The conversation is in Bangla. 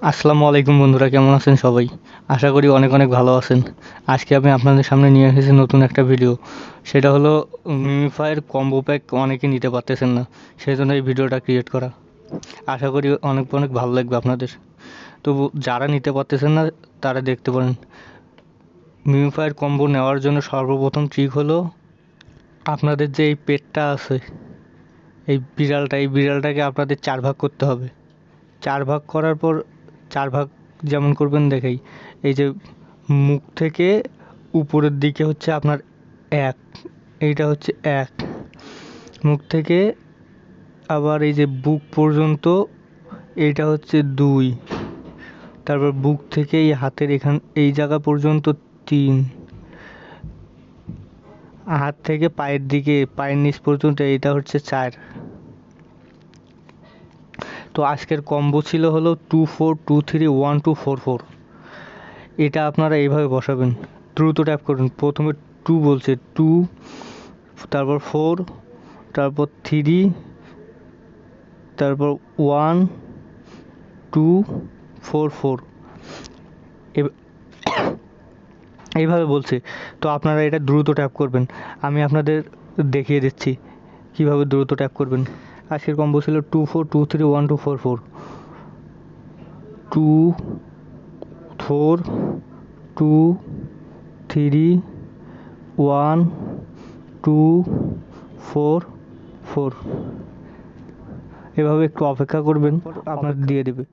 আসসালামু আলাইকুম বন্ধুরা, কেমন আছেন সবাই? আশা করি অনেক অনেক ভালো আছেন। আজকে আমি আপনাদের সামনে নিয়ে এসেছি নতুন একটা ভিডিও। সেটা হলো মিমিফায়ের কম্বো প্যাক অনেকে নিতে পারতেছেন না, সেই জন্য এই ভিডিওটা ক্রিয়েট করা। আশা করি অনেক অনেক ভালো লাগবে আপনাদের। তবু যারা নিতে পারতেছেন না তারা দেখতে পারেন। মিমিফায়ের কম্বো নেওয়ার জন্য সর্বপ্রথম ট্রিক হলো আপনাদের যে এই পেটটা আছে, এই বিড়ালটাকে আপনাদের 4 ভাগ করতে হবে। 4 ভাগ করার পর 4 ভাগ যেমন করবেন দেখাই। এই যে মুখ থেকে উপরের দিকে হচ্ছে আপনার 1, এইটা হচ্ছে 1। মুখ থেকে আবার এই যে বুক পর্যন্ত এইটা হচ্ছে 2। তারপর বুক থেকে এই হাতের এই জায়গা পর্যন্ত 3। হাত থেকে পায়ের নিচ পর্যন্ত এইটা হচ্ছে 4। তো আজকের কম্বো ছিল হলো 2 4 2 3 1 2 4 4। এটা আপনারা এইভাবে বসাবেন, দ্রুত ট্যাপ করুন। প্রথমে 2 বলছে, 2, তারপর 4, তারপর 3, তারপর 1 2 4 4, এইভাবে বলছে। তো আপনারা এটা দ্রুত ট্যাপ করবেন। আমি আপনাদের দেখিয়ে দিচ্ছি কীভাবে দ্রুত ট্যাপ করবেন। আজকের কম্বো ছিল 2 4 2 3 1 2 4 4, 2 4 2 3 1 2 4 4। এভাবে একটু অপেক্ষা করবেন, আপনার দিয়ে দেবে।